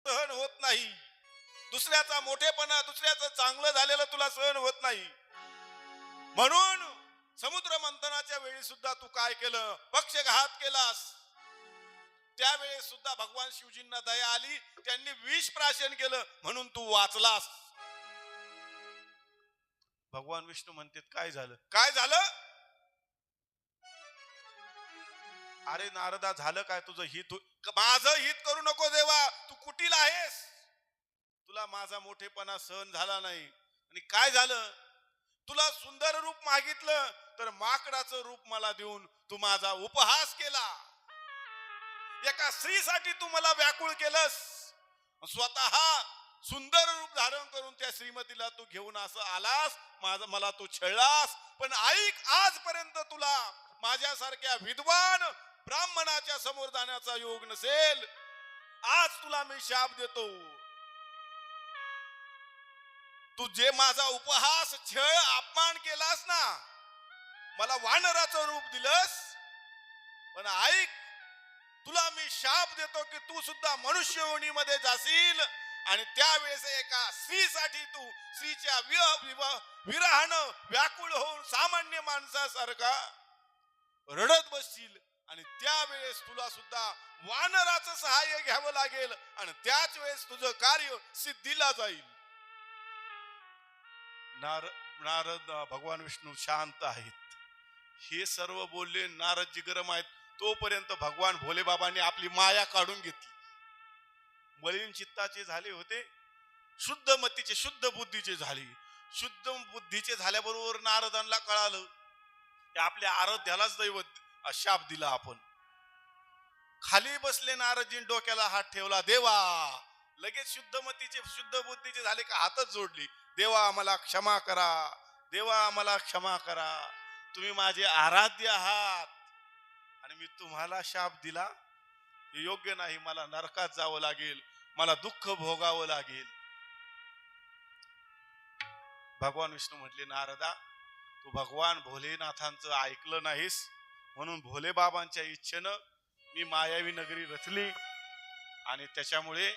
सहन होत नाही. दुसऱ्याचा मोठेपणा, दुसऱ्याचं चांगलं झालेलं तुला सहन होत नाही. म्हणून समुद्र मंथनाच्या वेळी सुद्धा तू काय केलं? पक्षघात केलास. त्यावेळेस सुद्धा भगवान शिवजींना दया आली, त्यांनी विष प्राशन केलं म्हणून तू वाचलास. भगवान विष्णू म्हणतात काय झालं? काय झालं? अरे नारदा झालं काय तुझं हित? माझं हित करू नको देवा, तू कुटील आहेस. तुला माझा मोठेपणा सहन झाला नाही. आणि काय झालं? तुला सुंदर रूप मागितलं तर माकडाचं रूप मला देऊन तू माझा उपहास केला. एका स्त्रीसाठी तू मला व्याकुळ केलंस. स्वतः सुंदर रूप धारण करून त्या श्रीमतीला तू घेऊन असं आलास, मला तू छळलास. पण ऐक, आजपर्यंत तुला माझ्यासारख्या विद्वान ब्राह्मणाच्या समोर जाण्याचा योग नसेल. आज तुला मी शाप देतो. तू जे माझा उपहास, छळ, अपमान केलास ना, मला वानराचं रूप दिलंस, पण ऐक, तुला मी शाप देतो की तू सुद्धा मनुष्य योनीमध्ये जाशील आणि त्यावेळेस एका स्त्रीसाठी तू स्त्रीच्या विरहानं व्याकुळ होऊन सामान्य माणसासारखा रडत बसशील. आणि त्यावेळेस तुला सुद्धा वानराचं सहाय्य घ्यावं लागेल आणि त्याच वेळेस तुझं कार्य सिद्धीला जाईल. नारद भगवान विष्णू शांत आहेत. हे सर्व बोलले. नारदजी गरम आहेत. तोपर्यंत भगवान भोले बाबांनी आपली माया काढून घेतली. मलिन चित्ताचे झाले होते, शुद्ध मतीचे, शुद्ध बुद्धीचे झाले. शुद्ध बुद्धीचे झाल्याबरोबर नारदांना कळालं की आपल्या आराध्यालाच दैवत शाप दिला आपण. खाली बसले नारदजी, डोक्याला हात ठेवला. देवा, लगेच शुद्ध मतीचे, शुद्ध बुद्धीचे झाले का हातच जोडली. देवा आम्हाला क्षमा करा, देवा आम्हाला क्षमा करा, तुम्ही माझे आराध्य आहात आणि मी तुम्हाला शाप दिला, हे योग्य नाही. मला नरकात जावं लागेल, मला दुःख भोगावं लागेल. भगवान विष्णू म्हटले, नारदा, तू भगवान भोलेनाथांचं ऐकलं नाहीस, म्हणून भोले बाबांच्या इच्छेनं मी मायावी नगरी रचली आणि त्याच्यामुळे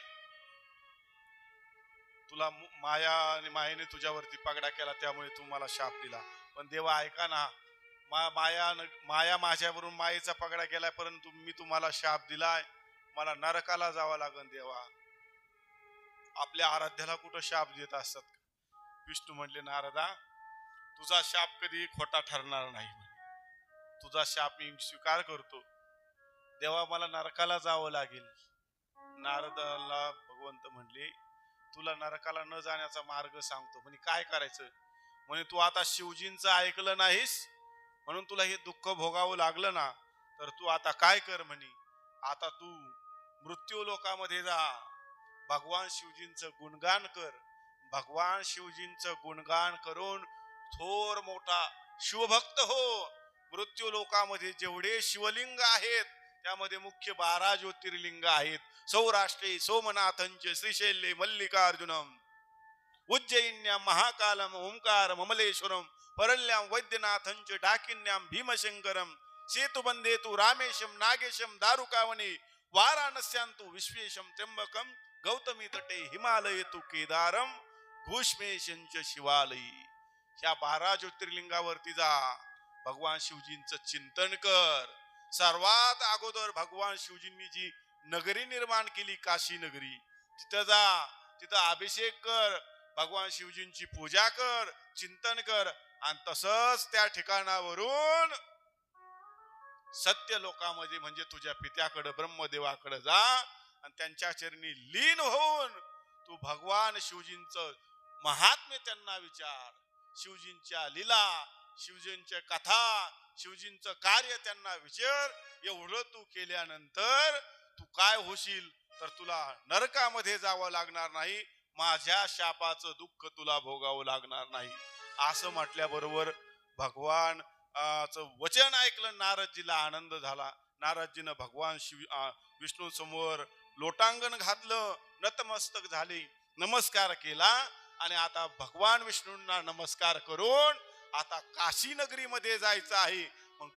तुला मायेने तुझ्यावरती पगडा केला, त्यामुळे तू मला शाप दिला. पण देवा ऐका ना, माया माझ्यावरून मायेचा पगडा केलाय, परंतु मी तुम्हाला शाप दिलाय, मला नरकाला जावं लागेल. देवा, आपल्या आराध्याला कुठं शाप देत असतात? विष्णू म्हणले, नारदा, तुझा शाप कधी खोटा ठरणार नाही. तुझा शाप मी स्वीकार करतो. देवा, मला नरकाला जावं लागेल. नारदाला भगवंत म्हणले, तुला नरकाला न जाण्याचा मार्ग सांगतो. म्हणे काय करायचं? म्हणे तू आता शिवजींचं ऐकलं नाहीस म्हणून तुला हे दुःख भोगावं लागलं ना, तर तू आता काय कर? म्हणे आता तू मृत्यू लोकामध्ये जा, भगवान शिवजींचं गुणगान कर. भगवान शिवजींचं गुणगान करून थोर मोठा शिवभक्त हो. मृत्यू लोकामध्ये जेवढे शिवलिंग आहेत त्यामध्ये मुख्य 12 ज्योतिर्लिंग आहेत. सौराष्ट्रे सोमनाथंच, श्रीशैल्ये मल्लिकार्जुनम, उज्जैन्याम महाकालम ओंकार ममलेश्वरम, परल्याम वैद्यनाथंच, डाकिन्याम भीमशंकरम, सेतुबंधे तु रामेशम नागेशम, दारुकावने वाराणस्यांतु विश्वेशम, त्र्यंबकम गौतमी तटे, हिमालये तु केदारम, घोषमेशंच शिवालयी. ह्या 12 ज्योतिर्लिंगावरती जा, भगवान शिवजींचं चिंतन कर. सर्वात अगोदर भगवान शिवजींनी जी नगरी निर्माण केली, काशी नगरी, तिथं जा, तिथं अभिषेक कर, भगवान शिवजींची पूजा कर, चिंतन कर. आणि तसंच त्या ठिकाणावरून सत्य लोकांमध्ये म्हणजे तुझ्या पित्याकडे ब्रह्मदेवाकडे जा आणि त्यांच्या चरणी लीन होऊन तू भगवान शिवजींचं महात्म्य त्यांना विचार. शिवजींच्या लीला, शिवजींच्या कथा, शिवजींचं कार्य त्यांना विचार. एवढं तू केल्यानंतर तू काय होशील? तर तुला नरकामध्ये जावं लागणार नाही, माझ्या शापाचं दुःख तुला भोगावं लागणार नाही. असं म्हटल्याबरोबर भगवान वचन ऐकलं. नारदजीला आनंद झाला. नारदजीनं भगवान विष्णू समोर लोटांगण घातलं, नतमस्तक झाले, नमस्कार केला. आणि आता भगवान विष्णूंना नमस्कार करून आता काशी नगरीमध्ये जायचं आहे.